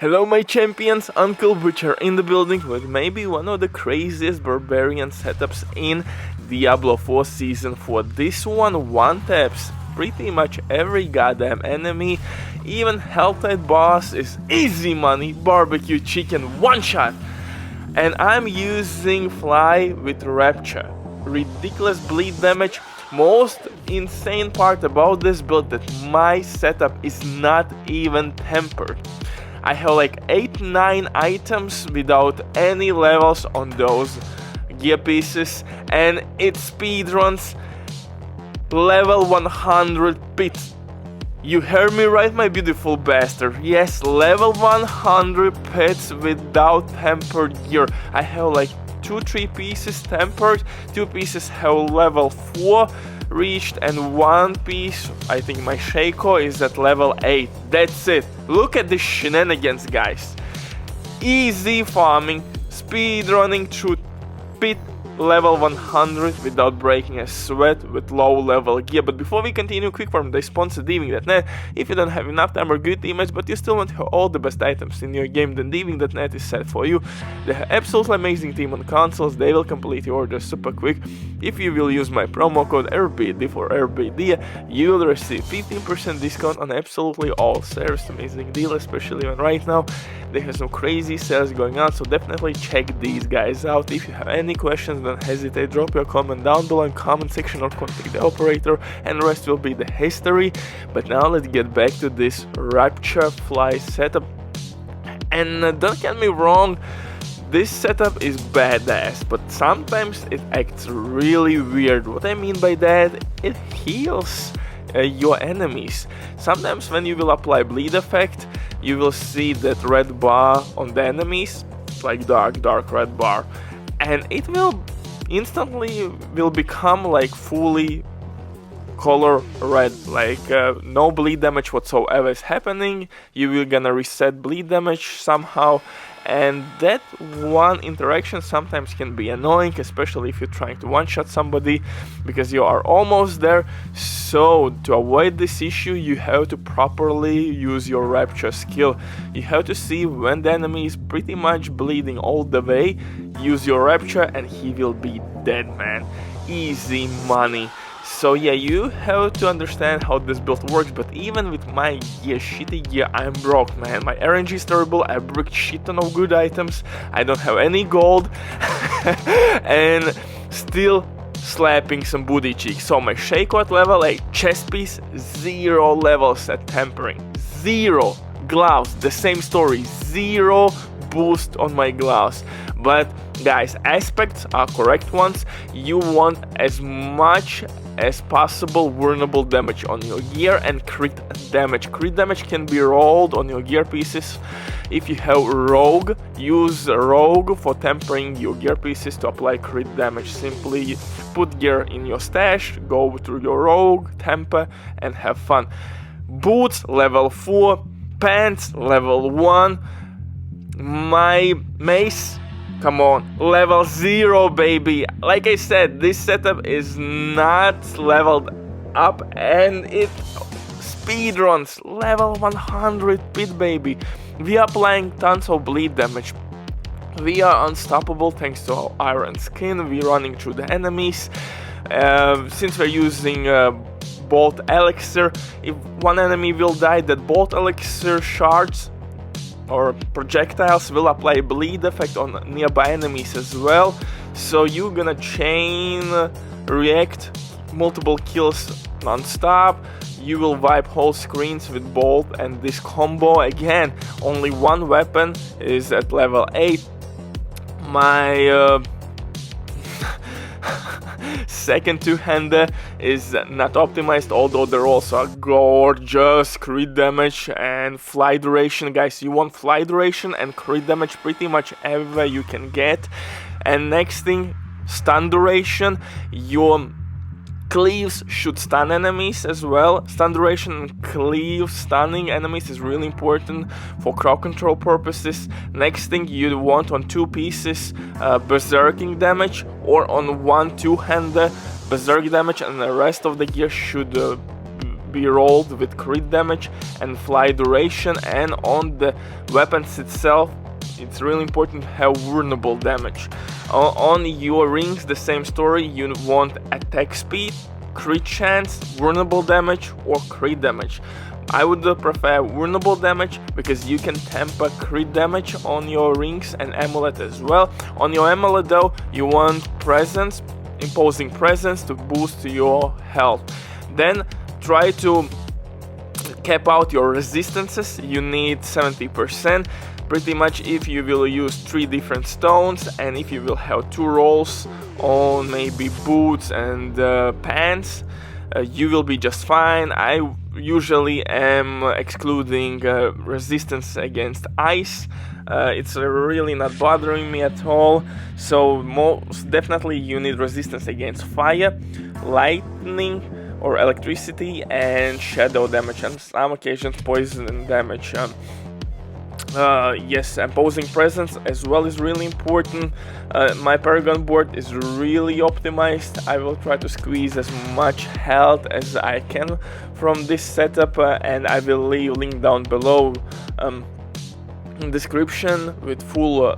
Hello my champions, Uncle Butcher in the building with maybe one of the craziest Barbarian setups in Diablo 4 Season 4. This one taps pretty much every goddamn enemy, even Helltide boss is easy money, barbecue chicken one shot. And I'm using Flay with Rupture. Ridiculous bleed damage. Most insane part about this build that my setup is not even tempered. I have like 8-9 items without any levels on those gear pieces, and it speedruns level 100 pits. You heard me right, my beautiful bastard. Yes, level 100 pits without tempered gear. I have like 2-3 pieces tempered, 2 pieces have level 4 reached, and 1 piece, I think my Shaco, is at level 8. That's it. Look at the shenanigans, guys. Easy farming, speed running through pit level 100 without breaking a sweat with low level gear. But before we continue, quick from the sponsor DVING.net. If you don't have enough time or good teammates but you still want to have all the best items in your game, then DVING.net is set for you. They have absolutely amazing team on consoles. They will complete your order super quick. If you will use my promo code RBD for RBD, you will receive 15% discount on absolutely all sales. Amazing deal, especially when right now they have some crazy sales going on, so definitely check these guys out. If you have any questions, don't hesitate, drop your comment down below in comment section or contact the operator, and the rest will be the history. But now let's get back to this Rupture Flay setup. And don't get me wrong, this setup is badass, but sometimes it acts really weird. What I mean by that, it heals your enemies. Sometimes when you will apply bleed effect, you will see that red bar on the enemies, like dark red bar, and it will instantly become like fully color red, like no bleed damage whatsoever is happening. You will gonna reset bleed damage somehow, and that one interaction sometimes can be annoying, especially if you're trying to one-shot somebody because you are almost there. So to avoid this issue, you have to properly use your Rupture skill. You have to see when the enemy is pretty much bleeding all the way, use your Rupture and he will be dead, man. Easy money. So yeah, you have to understand how this build works, but even with my gear, shitty gear, I'm broke, man. My RNG is terrible, I bricked shit ton of good items, I don't have any gold, and still slapping some booty cheeks. So my Shaco at level 8, chest piece, 0 levels at tempering, 0 gloves, the same story, 0 boost on my gloves. But guys, aspects are correct ones. You want as much as possible vulnerable damage on your gear and crit damage. Crit damage can be rolled on your gear pieces. If you have rogue, use rogue for tempering your gear pieces to apply crit damage. Simply put gear in your stash, go through your rogue, temper, and have fun. Boots level 4, pants level 1. My mace, come on, level 0, baby. Like I said, this setup is not leveled up and it speedruns level 100 pit, baby. We are applying tons of bleed damage. We are unstoppable thanks to our iron skin. We're running through the enemies. Since we're using bolt elixir, if one enemy will die, that bolt elixir shards or projectiles will apply bleed effect on nearby enemies as well. So you're gonna chain react multiple kills non-stop. You will wipe whole screens with bolt, and this combo, again, only one weapon is at level 8. My second two-hander is not optimized, although they're also gorgeous. Crit damage and fly duration, guys. You want fly duration and crit damage pretty much everywhere you can get. And next thing, stun duration. Your cleaves should stun enemies as well. Stun duration and cleave stunning enemies is really important for crowd control purposes. Next thing, you want on 2 pieces berserking damage, or on 1 two-hander berserk damage, and the rest of the gear should be rolled with crit damage and fly duration, and on the weapons itself it's really important to have vulnerable damage. On your rings, the same story, you want attack speed, crit chance, vulnerable damage, or crit damage. I would prefer vulnerable damage because you can temper crit damage on your rings and amulet as well. On your amulet though, you want presence, imposing presence to boost your health. Then try to cap out your resistances. You need 70%. Pretty much if you will use 3 different stones, and if you will have 2 rolls on maybe boots and pants, you will be just fine. I usually am excluding resistance against ice. It's really not bothering me at all. So most definitely you need resistance against fire, lightning or electricity, and shadow damage, and some occasions poison damage. Yes, imposing presence as well is really important. My Paragon board is really optimized. I will try to squeeze as much health as I can from this setup, and I will leave a link down below in description with full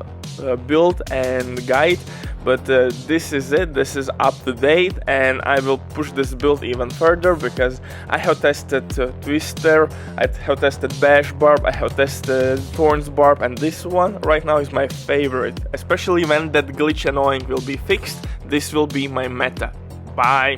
build and guide. But this is it, this is up to date, and I will push this build even further because I have tested Twister, I have tested Bash Barb, I have tested Thorns Barb, and this one right now is my favorite. Especially when that glitch annoying will be fixed, this will be my meta. Bye!